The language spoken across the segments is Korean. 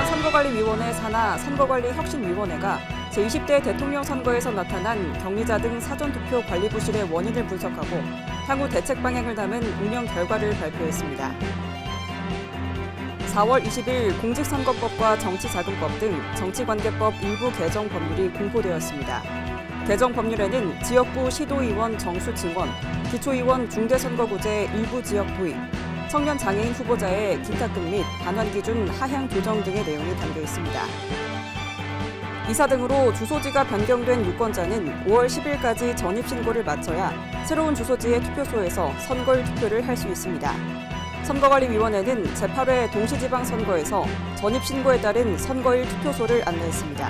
중앙선거관리위원회 산하 선거관리혁신위원회가 제20대 대통령 선거에서 나타난 격리자 등 사전투표 관리 부실의 원인을 분석하고 향후 대책 방향을 담은 운영 결과를 발표했습니다. 4월 20일 공직선거법과 정치자금법 등 정치관계법 일부 개정 법률이 공포되었습니다. 개정 법률에는 지역구 시도의원 정수 증원, 기초의원 중대선거구제 일부 지역 도입, 청년 장애인 후보자의 기타급 및 반환 기준 하향 조정 등의 내용이 담겨 있습니다. 이사 등으로 주소지가 변경된 유권자는 5월 10일까지 전입신고를 마쳐야 새로운 주소지의 투표소에서 선거일 투표를 할 수 있습니다. 선거관리위원회는 제8회 동시지방선거에서 전입신고에 따른 선거일 투표소를 안내했습니다.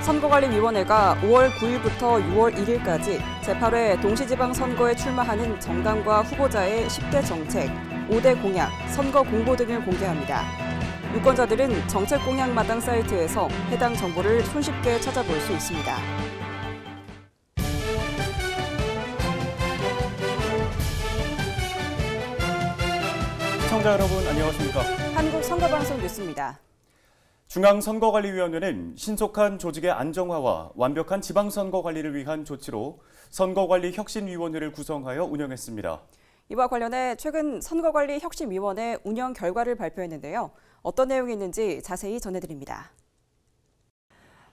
선거관리위원회가 5월 9일부터 6월 1일까지 제8회 동시지방선거에 출마하는 정당과 후보자의 10대 정책, 5대 공약, 선거 공보 등을 공개합니다. 유권자들은 정책 공약 마당 사이트에서 해당 정보를 손쉽게 찾아볼 수 있습니다. 시청자 여러분 안녕하십니까? 한국선거방송 뉴스입니다. 중앙선거관리위원회는 신속한 조직의 안정화와 완벽한 지방선거 관리를 위한 조치로 선거관리혁신위원회를 구성하여 운영했습니다. 이와 관련해 최근 선거관리혁신위원회 운영 결과를 발표했는데요. 어떤 내용이 있는지 자세히 전해드립니다.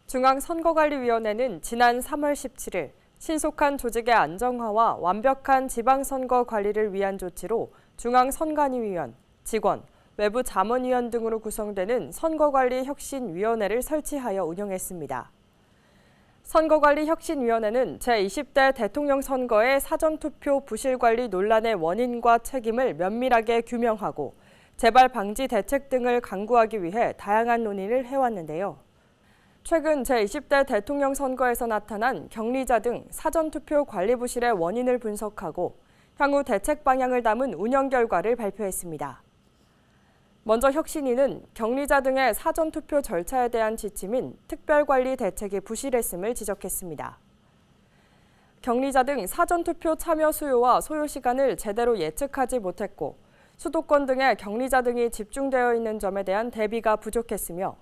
중앙선거관리위원회는 지난 3월 17일 신속한 조직의 안정화와 완벽한 지방선거 관리를 위한 조치로 중앙선관위위원, 직원, 외부 자문위원 등으로 구성되는 선거관리혁신위원회를 설치하여 운영했습니다. 선거관리혁신위원회는 제20대 대통령 선거의 사전투표 부실관리 논란의 원인과 책임을 면밀하게 규명하고 재발 방지 대책 등을 강구하기 위해 다양한 논의를 해왔는데요. 최근 제20대 대통령 선거에서 나타난 격리자 등 사전투표 관리 부실의 원인을 분석하고 향후 대책 방향을 담은 운영 결과를 발표했습니다. 먼저 혁신위는 격리자 등의 사전투표 절차에 대한 지침인 특별관리 대책이 부실했음을 지적했습니다. 격리자 등 사전투표 참여 수요와 소요 시간을 제대로 예측하지 못했고 수도권 등의 격리자 등이 집중되어 있는 점에 대한 대비가 부족했으며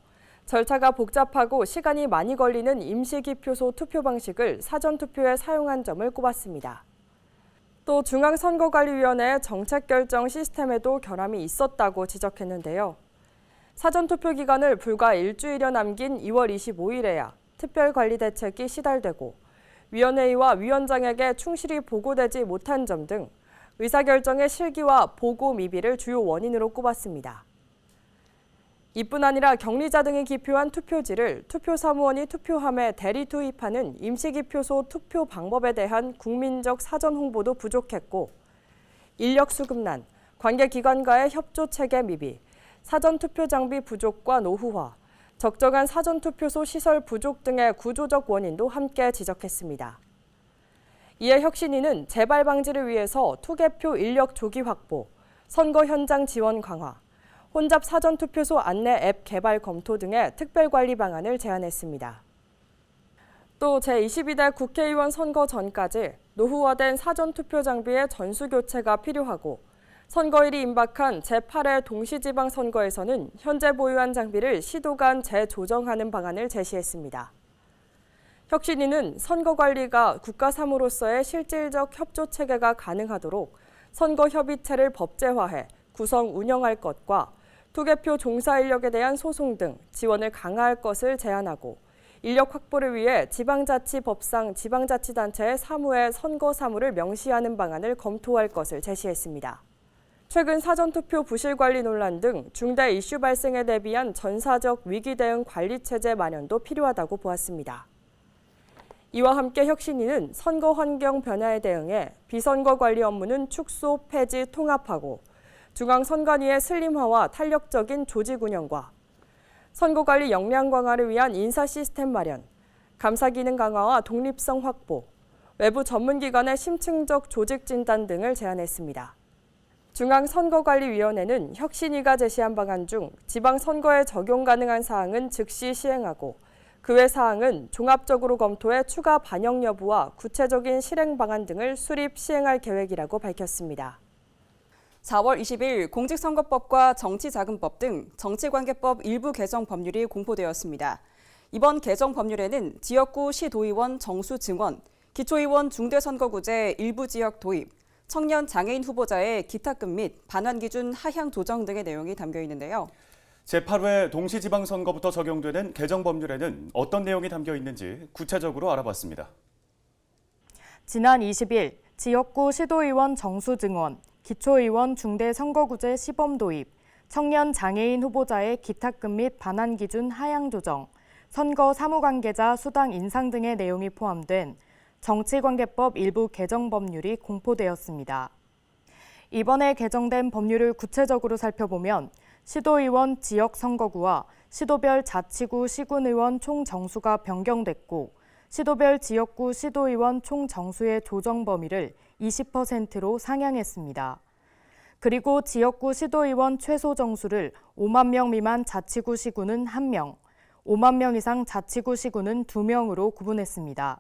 절차가 복잡하고 시간이 많이 걸리는 임시기표소 투표 방식을 사전투표에 사용한 점을 꼽았습니다. 또 중앙선거관리위원회의 정책결정 시스템에도 결함이 있었다고 지적했는데요. 사전투표 기간을 불과 일주일여 남긴 2월 25일에야 특별관리대책이 시달되고 위원회의와 위원장에게 충실히 보고되지 못한 점 등 의사결정의 실기와 보고 미비를 주요 원인으로 꼽았습니다. 이뿐 아니라 격리자 등이 기표한 투표지를 투표사무원이 투표함에 대리 투입하는 임시기표소 투표 방법에 대한 국민적 사전 홍보도 부족했고 인력 수급난, 관계기관과의 협조 체계 미비, 사전투표 장비 부족과 노후화, 적정한 사전투표소 시설 부족 등의 구조적 원인도 함께 지적했습니다. 이에 혁신위는 재발 방지를 위해서 투개표 인력 조기 확보, 선거 현장 지원 강화, 혼잡 사전투표소 안내 앱 개발 검토 등의 특별관리 방안을 제안했습니다. 또 제22대 국회의원 선거 전까지 노후화된 사전투표 장비의 전수교체가 필요하고 선거일이 임박한 제8회 동시지방선거에서는 현재 보유한 장비를 시도 간 재조정하는 방안을 제시했습니다. 혁신위는 선거관리가 국가사무로서의 실질적 협조체계가 가능하도록 선거협의체를 법제화해 구성 운영할 것과 투개표 종사 인력에 대한 소송 등 지원을 강화할 것을 제안하고 인력 확보를 위해 지방자치법상 지방자치단체의 사무에 선거 사무를 명시하는 방안을 검토할 것을 제시했습니다. 최근 사전투표 부실관리 논란 등 중대 이슈 발생에 대비한 전사적 위기 대응 관리 체제 마련도 필요하다고 보았습니다. 이와 함께 혁신위는 선거 환경 변화에 대응해 비선거 관리 업무는 축소, 폐지, 통합하고 중앙선관위의 슬림화와 탄력적인 조직 운영과 선거관리 역량 강화를 위한 인사 시스템 마련, 감사 기능 강화와 독립성 확보, 외부 전문기관의 심층적 조직 진단 등을 제안했습니다. 중앙선거관리위원회는 혁신위가 제시한 방안 중 지방선거에 적용 가능한 사항은 즉시 시행하고 그 외 사항은 종합적으로 검토해 추가 반영 여부와 구체적인 실행 방안 등을 수립 시행할 계획이라고 밝혔습니다. 4월 20일 공직선거법과 정치자금법 등 정치관계법 일부 개정 법률이 공포되었습니다. 이번 개정 법률에는 지역구 시도의원 정수 증원, 기초의원 중대선거구제 일부 지역 도입, 청년 장애인 후보자의 기탁금 및 반환 기준 하향 조정 등의 내용이 담겨 있는데요. 제8회 동시지방선거부터 적용되는 개정 법률에는 어떤 내용이 담겨 있는지 구체적으로 알아봤습니다. 지난 20일 지역구 시도의원 정수 증원, 기초의원 중대선거구제 시범 도입, 청년 장애인 후보자의 기탁금 및 반환 기준 하향 조정, 선거 사무관계자 수당 인상 등의 내용이 포함된 정치관계법 일부 개정 법률이 공포되었습니다. 이번에 개정된 법률을 구체적으로 살펴보면 시도의원 지역선거구와 시도별 자치구 시군의원 총 정수가 변경됐고 시도별 지역구 시도의원 총 정수의 조정 범위를 20%로 상향했습니다. 그리고 지역구 시도의원 최소 정수를 5만 명 미만 자치구 시군은 1명, 5만 명 이상 자치구 시군은 2명으로 구분했습니다.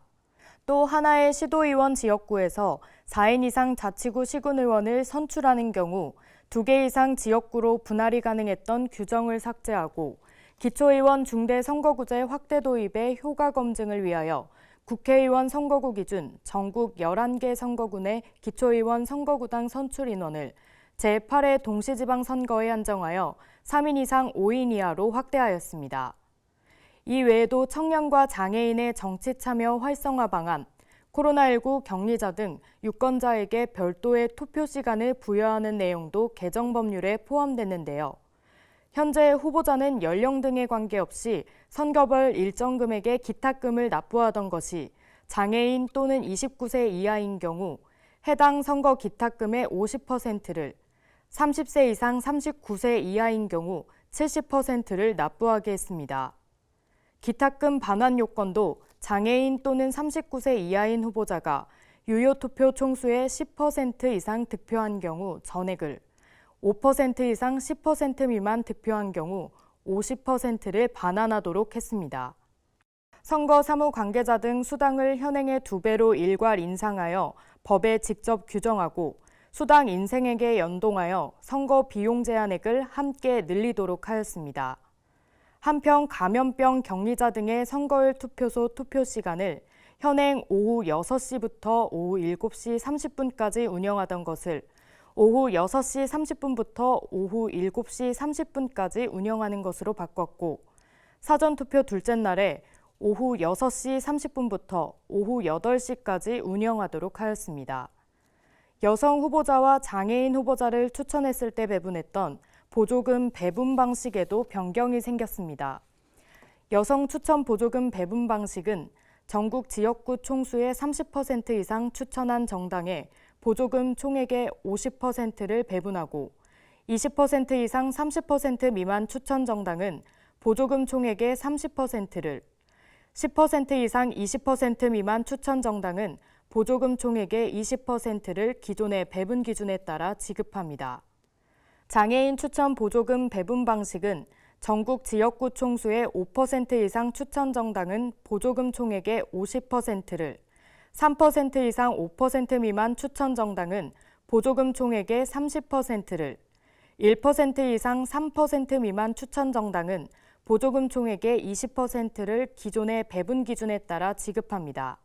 또 하나의 시도의원 지역구에서 4인 이상 자치구 시군의원을 선출하는 경우 2개 이상 지역구로 분할이 가능했던 규정을 삭제하고 기초의원 중대선거구제 확대 도입의 효과 검증을 위하여 국회의원 선거구 기준 전국 11개 선거군의 기초의원 선거구당 선출 인원을 제8회 동시지방선거에 한정하여 3인 이상 5인 이하로 확대하였습니다. 이 외에도 청년과 장애인의 정치 참여 활성화 방안, 코로나19 격리자 등 유권자에게 별도의 투표 시간을 부여하는 내용도 개정 법률에 포함됐는데요. 현재 후보자는 연령 등에 관계없이 선거별 일정 금액의 기탁금을 납부하던 것이 장애인 또는 29세 이하인 경우 해당 선거 기탁금의 50%를, 30세 이상 39세 이하인 경우 70%를 납부하게 했습니다. 기탁금 반환 요건도 장애인 또는 39세 이하인 후보자가 유효 투표 총수의 10% 이상 득표한 경우 전액을, 5% 이상 10% 미만 득표한 경우 50%를 반환하도록 했습니다. 선거 사무 관계자 등 수당을 현행의 2배로 일괄 인상하여 법에 직접 규정하고 수당 인생액에 연동하여 선거 비용 제한액을 함께 늘리도록 하였습니다. 한편 감염병 격리자 등의 선거일 투표소 투표 시간을 현행 오후 6시부터 오후 7시 30분까지 운영하던 것을 오후 6시 30분부터 오후 7시 30분까지 운영하는 것으로 바꿨고 사전투표 둘째 날에 오후 6시 30분부터 오후 8시까지 운영하도록 하였습니다. 여성 후보자와 장애인 후보자를 추천했을 때 배분했던 보조금 배분 방식에도 변경이 생겼습니다. 여성 추천 보조금 배분 방식은 전국 지역구 총수의 30% 이상 추천한 정당에 보조금 총액의 50%를 배분하고 20% 이상 30% 미만 추천 정당은 보조금 총액의 30%를, 10% 이상 20% 미만 추천 정당은 보조금 총액의 20%를 기존의 배분 기준에 따라 지급합니다. 장애인 추천 보조금 배분 방식은 전국 지역구 총수의 5% 이상 추천 정당은 보조금 총액의 50%를, 3% 이상 5% 미만 추천 정당은 보조금 총액의 30%를, 1% 이상 3% 미만 추천 정당은 보조금 총액의 20%를 기존의 배분 기준에 따라 지급합니다.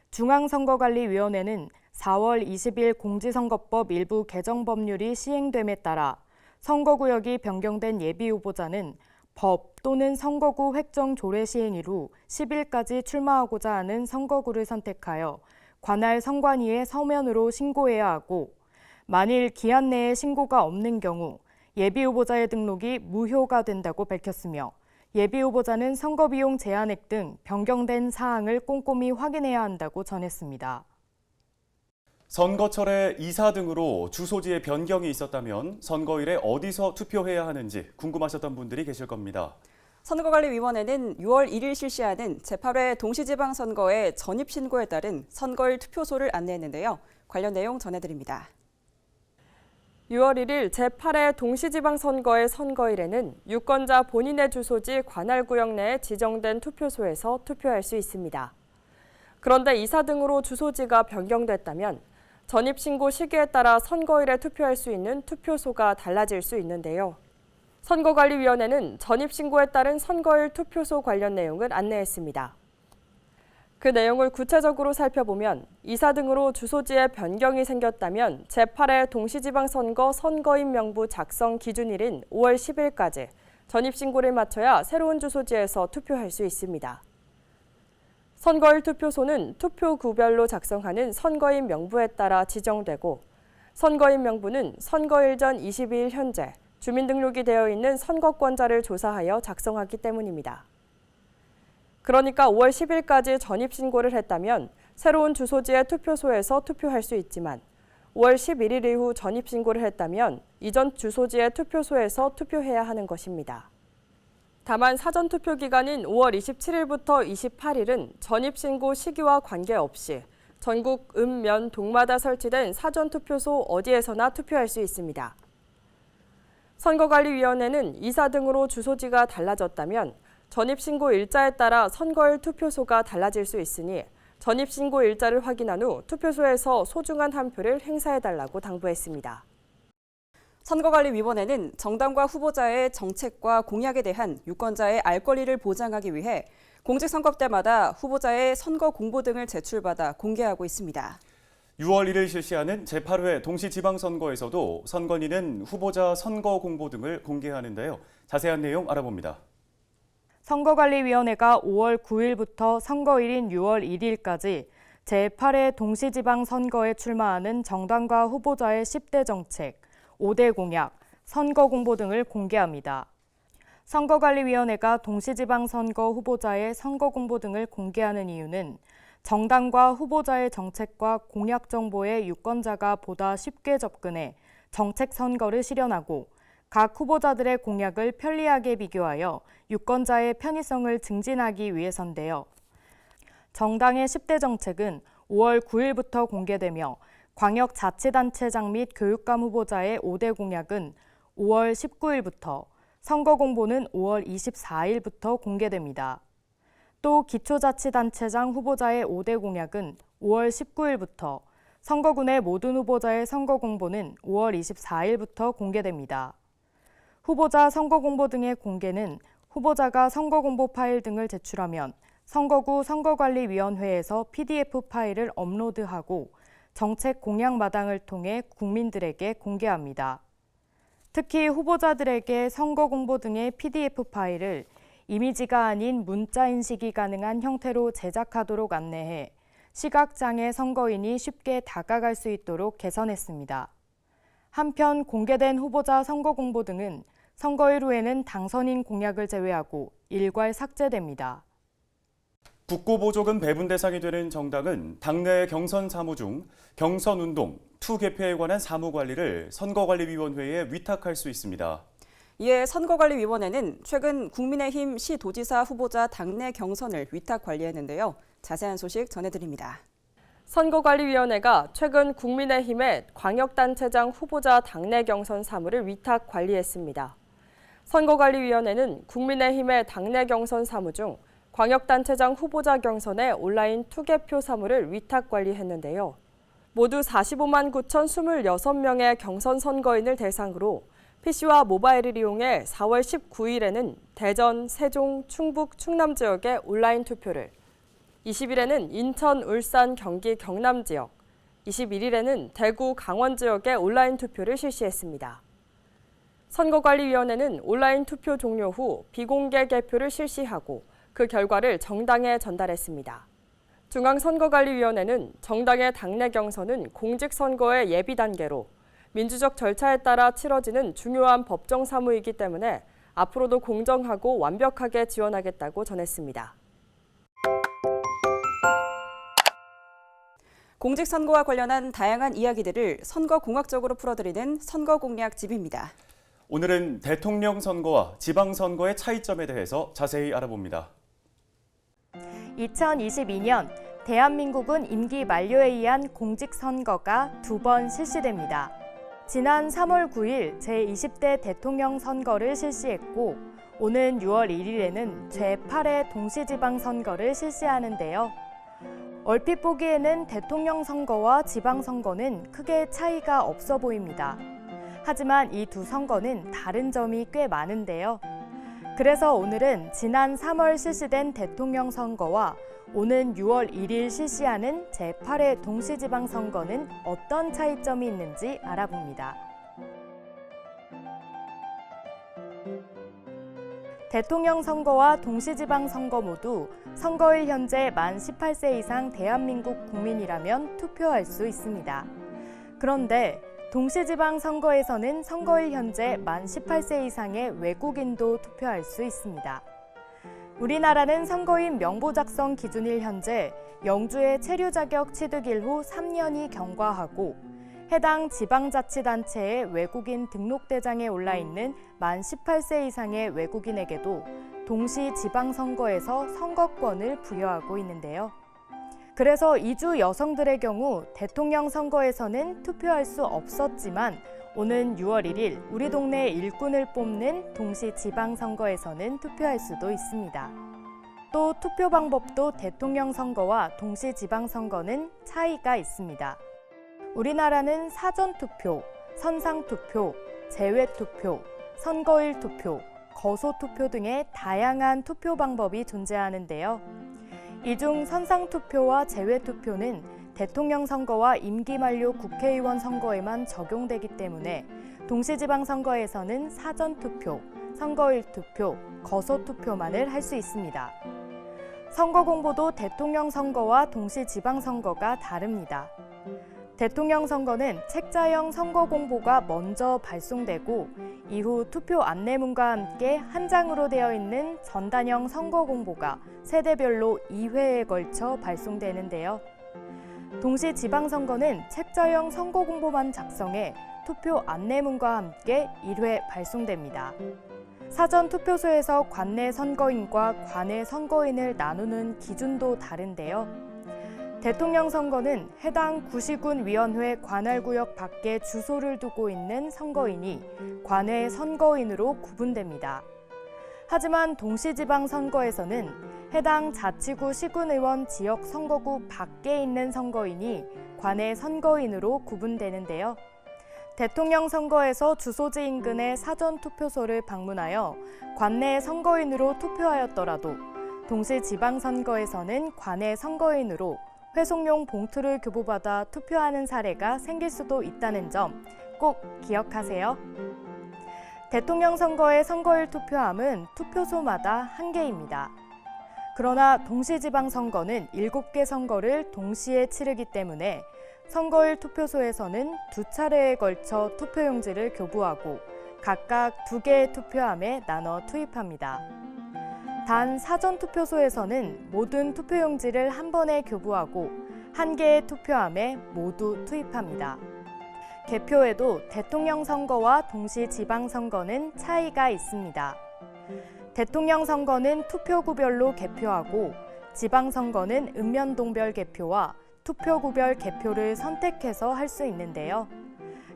중앙선거관리위원회는 4월 20일 공직선거법 일부 개정 법률이 시행됨에 따라 선거구역이 변경된 예비후보자는 법 또는 선거구 획정 조례 시행 이후 10일까지 출마하고자 하는 선거구를 선택하여 관할 선관위에 서면으로 신고해야 하고 만일 기한 내에 신고가 없는 경우 예비후보자의 등록이 무효가 된다고 밝혔으며 예비후보자는 선거비용 제한액 등 변경된 사항을 꼼꼼히 확인해야 한다고 전했습니다. 선거철에 이사 등으로 주소지에 변경이 있었다면 선거일에 어디서 투표해야 하는지 궁금하셨던 분들이 계실 겁니다. 선거관리위원회는 6월 1일 실시하는 제8회 동시지방선거의 전입신고에 따른 선거일 투표소를 안내했는데요. 관련 내용 전해드립니다. 6월 1일 제8회 동시지방선거의 선거일에는 유권자 본인의 주소지 관할구역 내에 지정된 투표소에서 투표할 수 있습니다. 그런데 이사 등으로 주소지가 변경됐다면 전입신고 시기에 따라 선거일에 투표할 수 있는 투표소가 달라질 수 있는데요. 선거관리위원회는 전입신고에 따른 선거일 투표소 관련 내용을 안내했습니다. 그 내용을 구체적으로 살펴보면 이사 등으로 주소지에 변경이 생겼다면 제8회 동시지방선거 선거인 명부 작성 기준일인 5월 10일까지 전입신고를 마쳐야 새로운 주소지에서 투표할 수 있습니다. 선거일 투표소는 투표구별로 작성하는 선거인 명부에 따라 지정되고 선거인 명부는 선거일 전 22일 현재 주민등록이 되어 있는 선거권자를 조사하여 작성하기 때문입니다. 그러니까 5월 10일까지 전입신고를 했다면 새로운 주소지의 투표소에서 투표할 수 있지만 5월 11일 이후 전입신고를 했다면 이전 주소지의 투표소에서 투표해야 하는 것입니다. 다만 사전투표 기간인 5월 27일부터 28일은 전입신고 시기와 관계없이 전국 읍, 면, 동마다 설치된 사전투표소 어디에서나 투표할 수 있습니다. 선거관리위원회는 이사 등으로 주소지가 달라졌다면 전입신고 일자에 따라 선거일 투표소가 달라질 수 있으니 전입신고 일자를 확인한 후 투표소에서 소중한 한 표를 행사해달라고 당부했습니다. 선거관리위원회는 정당과 후보자의 정책과 공약에 대한 유권자의 알 권리를 보장하기 위해 공직선거 때마다 후보자의 선거 공보 등을 제출받아 공개하고 있습니다. 6월 1일 실시하는 제8회 동시지방선거에서도 선관위는 후보자 선거 공보 등을 공개하는데요. 자세한 내용 알아봅니다. 선거관리위원회가 5월 9일부터 선거일인 6월 1일까지 제8회 동시지방선거에 출마하는 정당과 후보자의 10대 정책, 5대 공약, 선거 공보 등을 공개합니다. 선거관리위원회가 동시지방선거 후보자의 선거 공보 등을 공개하는 이유는 정당과 후보자의 정책과 공약 정보에 유권자가 보다 쉽게 접근해 정책 선거를 실현하고 각 후보자들의 공약을 편리하게 비교하여 유권자의 편의성을 증진하기 위해서인데요. 정당의 10대 정책은 5월 9일부터 공개되며 광역자치단체장 및 교육감 후보자의 5대 공약은 5월 19일부터, 선거 공보는 5월 24일부터 공개됩니다. 또 기초자치단체장 후보자의 5대 공약은 5월 19일부터, 선거군의 모든 후보자의 선거 공보는 5월 24일부터 공개됩니다. 후보자 선거 공보 등의 공개는 후보자가 선거 공보 파일 등을 제출하면 선거구 선거관리위원회에서 PDF 파일을 업로드하고 정책 공약 마당을 통해 국민들에게 공개합니다. 특히 후보자들에게 선거 공보 등의 PDF 파일을 이미지가 아닌 문자 인식이 가능한 형태로 제작하도록 안내해 시각장애 선거인이 쉽게 다가갈 수 있도록 개선했습니다. 한편 공개된 후보자 선거 공보 등은 선거일 후에는 당선인 공약을 제외하고 일괄 삭제됩니다. 국고보조금 배분 대상이 되는 정당은 당내 경선 사무 중 경선운동, 투개표에 관한 사무 관리를 선거관리위원회에 위탁할 수 있습니다. 이에 선거관리위원회는 최근 국민의힘 시도지사 후보자 당내 경선을 위탁 관리했는데요. 자세한 소식 전해드립니다. 선거관리위원회가 최근 국민의힘의 광역단체장 후보자 당내 경선 사무를 위탁 관리했습니다. 선거관리위원회는 국민의힘의 당내 경선 사무 중 광역단체장 후보자 경선의 온라인 투개표 사무를 위탁 관리했는데요. 모두 45만 9,026명의 경선 선거인을 대상으로 PC와 모바일을 이용해 4월 19일에는 대전, 세종, 충북, 충남 지역의 온라인 투표를, 20일에는 인천, 울산, 경기, 경남 지역, 21일에는 대구, 강원 지역의 온라인 투표를 실시했습니다. 선거관리위원회는 온라인 투표 종료 후 비공개 개표를 실시하고 그 결과를 정당에 전달했습니다. 중앙선거관리위원회는 정당의 당내 경선은 공직선거의 예비 단계로 민주적 절차에 따라 치러지는 중요한 법정 사무이기 때문에 앞으로도 공정하고 완벽하게 지원하겠다고 전했습니다. 공직선거와 관련한 다양한 이야기들을 선거공학적으로 풀어드리는 선거공략집입니다. 오늘은 대통령 선거와 지방선거의 차이점에 대해서 자세히 알아봅니다. 2022년 대한민국은 임기 만료에 의한 공직선거가 2번 실시됩니다. 지난 3월 9일 제20대 대통령 선거를 실시했고 오는 6월 1일에는 제8회 동시지방선거를 실시하는데요. 얼핏 보기에는 대통령 선거와 지방선거는 크게 차이가 없어 보입니다. 하지만 이 두 선거는 다른 점이 꽤 많은데요. 그래서 오늘은 지난 3월 실시된 대통령 선거와 오는 6월 1일 실시하는 제8회 동시지방선거는 어떤 차이점이 있는지 알아봅니다. 대통령 선거와 동시지방선거 모두 선거일 현재 만 18세 이상 대한민국 국민이라면 투표할 수 있습니다. 그런데 동시지방선거에서는 선거일 현재 만 18세 이상의 외국인도 투표할 수 있습니다. 우리나라는 선거인 명부 작성 기준일 현재 영주의 체류 자격 취득일 후 3년이 경과하고 해당 지방자치단체의 외국인 등록대장에 올라있는 만 18세 이상의 외국인에게도 동시 지방선거에서 선거권을 부여하고 있는데요. 그래서 이주 여성들의 경우 대통령 선거에서는 투표할 수 없었지만 오는 6월 1일 우리 동네 일꾼을 뽑는 동시 지방선거에서는 투표할 수도 있습니다. 또 투표 방법도 대통령 선거와 동시 지방선거는 차이가 있습니다. 우리나라는 사전투표, 선상투표, 제외투표, 선거일 투표, 거소투표 등의 다양한 투표 방법이 존재하는데요. 이 중 선상투표와 제외투표는 대통령 선거와 임기 만료 국회의원 선거에만 적용되기 때문에 동시지방선거에서는 사전투표, 선거일 투표, 거소투표만을 할 수 있습니다. 선거 공보도 대통령 선거와 동시지방선거가 다릅니다. 대통령 선거는 책자형 선거 공보가 먼저 발송되고 이후 투표 안내문과 함께 한 장으로 되어 있는 전단형 선거 공보가 세대별로 2회에 걸쳐 발송되는데요. 동시 지방선거는 책자형 선거 공보만 작성해 투표 안내문과 함께 1회 발송됩니다. 사전 투표소에서 관내 선거인과 관외 선거인을 나누는 기준도 다른데요. 대통령 선거는 해당 구시군 위원회 관할구역 밖에 주소를 두고 있는 선거인이 관외 선거인으로 구분됩니다. 하지만 동시지방선거에서는 해당 자치구 시군의원 지역 선거구 밖에 있는 선거인이 관외 선거인으로 구분되는데요. 대통령 선거에서 주소지 인근의 사전투표소를 방문하여 관내 선거인으로 투표하였더라도 동시지방선거에서는 관외 선거인으로 회송용 봉투를 교부받아 투표하는 사례가 생길 수도 있다는 점 꼭 기억하세요. 대통령 선거의 선거일 투표함은 투표소마다 1개입니다. 그러나 동시지방선거는 7개 선거를 동시에 치르기 때문에 선거일 투표소에서는 2차례에 걸쳐 투표용지를 교부하고 각각 2개의 투표함에 나눠 투입합니다. 단 사전투표소에서는 모든 투표용지를 한 번에 교부하고 1개의 투표함에 모두 투입합니다. 개표에도 대통령 선거와 동시 지방선거는 차이가 있습니다. 대통령 선거는 투표구별로 개표하고 지방선거는 읍면동별 개표와 투표구별 개표를 선택해서 할 수 있는데요.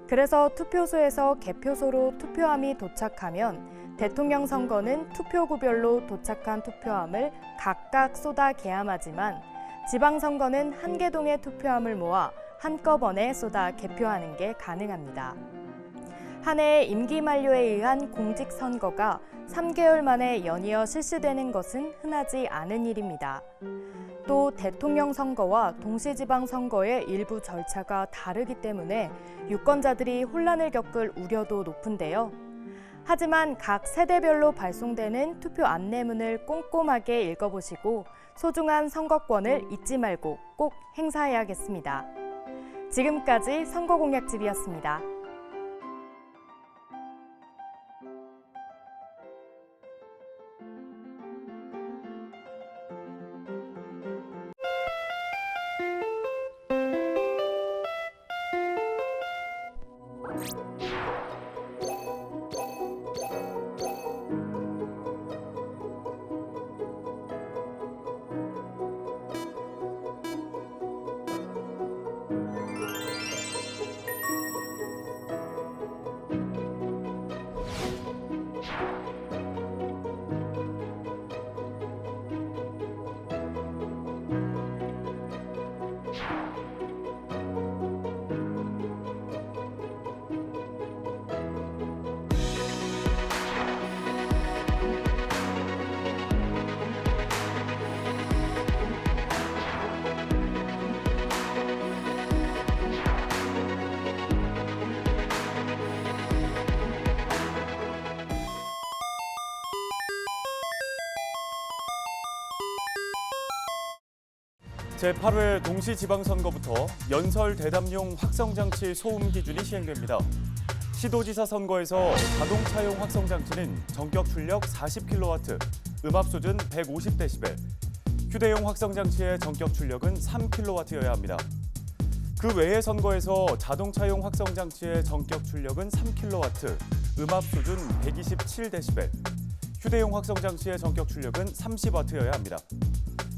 그래서 투표소에서 개표소로 투표함이 도착하면 대통령 선거는 투표구별로 도착한 투표함을 각각 쏟아 개함하지만 지방선거는 1개동의 투표함을 모아 한꺼번에 쏟아 개표하는 게 가능합니다. 한 해의 임기 만료에 의한 공직선거가 3개월 만에 연이어 실시되는 것은 흔하지 않은 일입니다. 또 대통령 선거와 동시지방선거의 일부 절차가 다르기 때문에 유권자들이 혼란을 겪을 우려도 높은데요. 하지만 각 세대별로 발송되는 투표 안내문을 꼼꼼하게 읽어보시고 소중한 선거권을 잊지 말고 꼭 행사해야겠습니다. 지금까지 선거공약집이었습니다. 제8회 동시지방선거부터 연설 대담용 확성장치 소음 기준이 시행됩니다. 시도지사 선거에서 자동차용 확성장치는 전격 출력 40kW, 음압 수준 150dB, 휴대용 확성장치의 전격 출력은 3kW여야 합니다. 그 외의 선거에서 자동차용 확성장치의 전격 출력은 3kW, 음압 수준 127dB, 휴대용 확성장치의 전격 출력은 30W여야 합니다.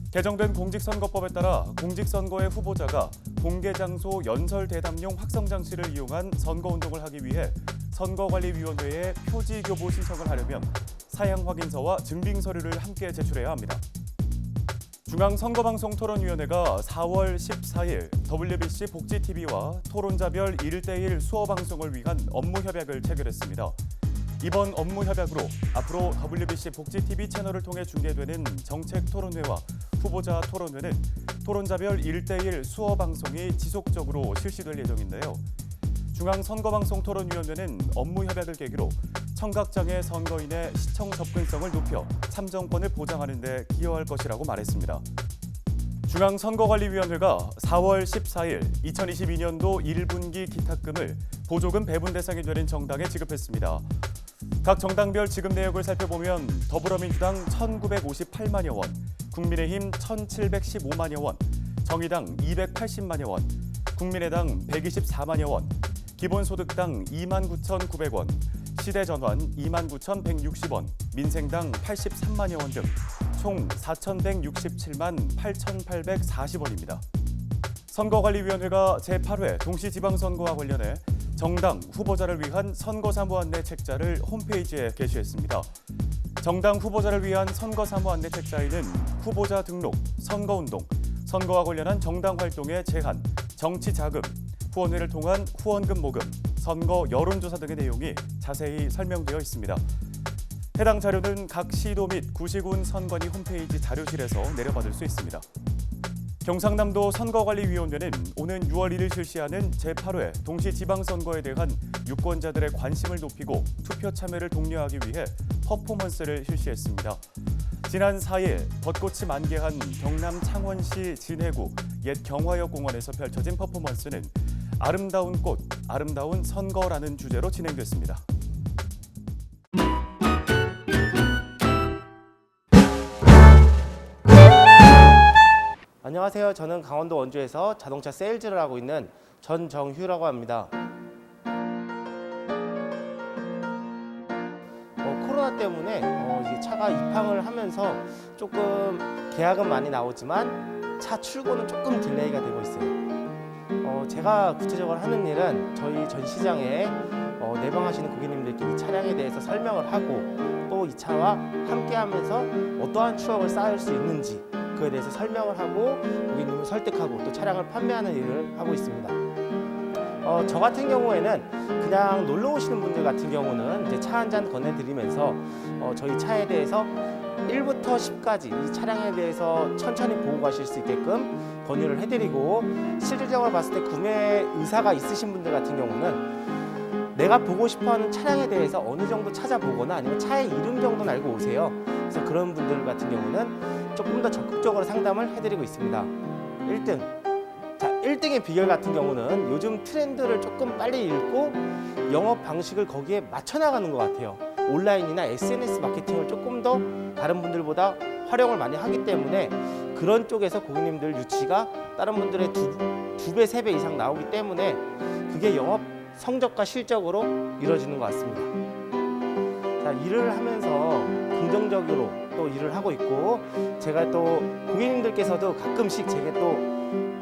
개정된 공직선거법에 따라 공직선거의 후보자가 공개장소 연설 대담용 확성장치를 이용한 선거운동을 하기 위해 선거관리위원회에 표지교부 신청을 하려면 사양확인서와 증빙서류를 함께 제출해야 합니다. 중앙선거방송토론위원회가 4월 14일 WBC 복지TV와 토론자별 1대1 수어방송을 위한 업무협약을 체결했습니다. 이번 업무협약으로 앞으로 WBC 복지TV 채널을 통해 중계되는 정책토론회와 후보자 토론회는 토론자별 1대1 수어방송이 지속적으로 실시될 예정인데요. 중앙선거방송토론위원회는 업무협약을 계기로 청각장애 선거인의 시청 접근성을 높여 참정권을 보장하는 데 기여할 것이라고 말했습니다. 중앙선거관리위원회가 4월 14일 2022년도 1분기 기탁금을 보조금 배분 대상이 되는 정당에 지급했습니다. 각 정당별 지급 내역을 살펴보면 더불어민주당 1,958만여 원, 국민의힘 1,715만여 원, 정의당 280만여 원, 국민의당 124만여 원, 기본소득당 29,900원, 시대전환 29,160원, 민생당 83만여 원 등 총 4,167만 8,840원입니다. 선거관리위원회가 제8회 동시지방선거와 관련해 정당 후보자를 위한 선거사무 안내 책자를 홈페이지에 게시했습니다. 정당 후보자를 위한 선거사무 안내 책자에는 후보자 등록, 선거운동, 선거와 관련한 정당 활동의 제한, 정치 자금, 후원회를 통한 후원금 모금, 선거 여론조사 등의 내용이 자세히 설명되어 있습니다. 해당 자료는 각 시도 및 구시군 선관위 홈페이지 자료실에서 내려받을 수 있습니다. 경상남도 선거관리위원회는 오는 6월 1일 실시하는 제8회 동시지방선거에 대한 유권자들의 관심을 높이고 투표 참여를 독려하기 위해 퍼포먼스를 실시했습니다. 지난 4일 벚꽃이 만개한 경남 창원시 진해구 옛 경화역 공원에서 펼쳐진 퍼포먼스는 아름다운 꽃, 아름다운 선거라는 주제로 진행됐습니다. 안녕하세요. 저는 강원도 원주에서 자동차 세일즈를 하고 있는 전정휴라고 합니다. 코로나 때문에 이제 차가 입항을 하면서 조금 계약은 많이 나오지만 차 출고는 조금 딜레이가 되고 있어요. 제가 구체적으로 하는 일은 저희 전시장에 내방하시는 고객님들끼리 차량에 대해서 설명을 하고 또 이 차와 함께하면서 어떠한 추억을 쌓을 수 있는지 그에 대해서 설명을 하고 고객님을 설득하고 또 차량을 판매하는 일을 하고 있습니다. 저 같은 경우에는 그냥 놀러 오시는 분들 같은 경우는 이제 차 한 잔 권해드리면서 저희 차에 대해서 1부터 10까지 이 차량에 대해서 천천히 보고 가실 수 있게끔 권유를 해드리고 실질적으로 봤을 때 구매 의사가 있으신 분들 같은 경우는 내가 보고 싶어하는 차량에 대해서 어느 정도 찾아보거나 아니면 차의 이름 정도는 알고 오세요. 그래서 그런 분들 같은 경우는 조금 더 적극적으로 상담을 해드리고 있습니다. 1등. 자, 1등의 비결 같은 경우는 요즘 트렌드를 조금 빨리 읽고 영업 방식을 거기에 맞춰 나가는 것 같아요. 온라인이나 SNS 마케팅을 조금 더 다른 분들보다 활용을 많이 하기 때문에 그런 쪽에서 고객님들 유치가 다른 분들의 두 배, 세 배 이상 나오기 때문에 그게 영업 성적과 실적으로 이루어지는 것 같습니다. 자, 일을 하면서 긍정적으로 또 일을 하고 있고 제가 또 고객님들께서도 가끔씩 제게 또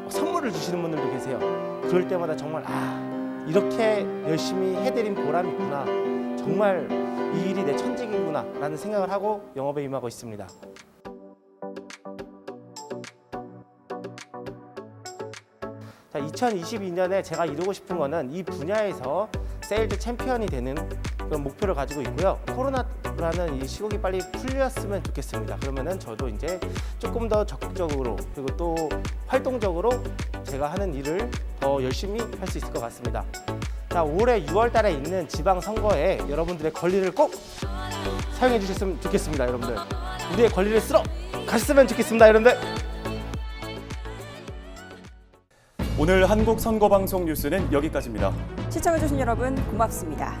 선물을 주시는 분들도 계세요. 그럴 때마다 정말 이렇게 열심히 해드린 보람이 있구나. 정말 이 일이 내 천직이구나 라는 생각을 하고 영업에 임하고 있습니다. 자, 2022년에 제가 이루고 싶은 거는 이 분야에서 세일즈 챔피언이 되는 그런 목표를 가지고 있고요. 코로나라는 이 시국이 빨리 풀렸으면 좋겠습니다. 그러면은 저도 이제 조금 더 적극적으로 그리고 또 활동적으로 제가 하는 일을 더 열심히 할 수 있을 것 같습니다. 자, 올해 6월 달에 있는 지방선거에 여러분들의 권리를 꼭 사용해 주셨으면 좋겠습니다. 여러분들 우리의 권리를 쓸어 가셨으면 좋겠습니다. 여러분들. 오늘 한국 선거방송 뉴스는 여기까지입니다. 시청해주신 여러분 고맙습니다.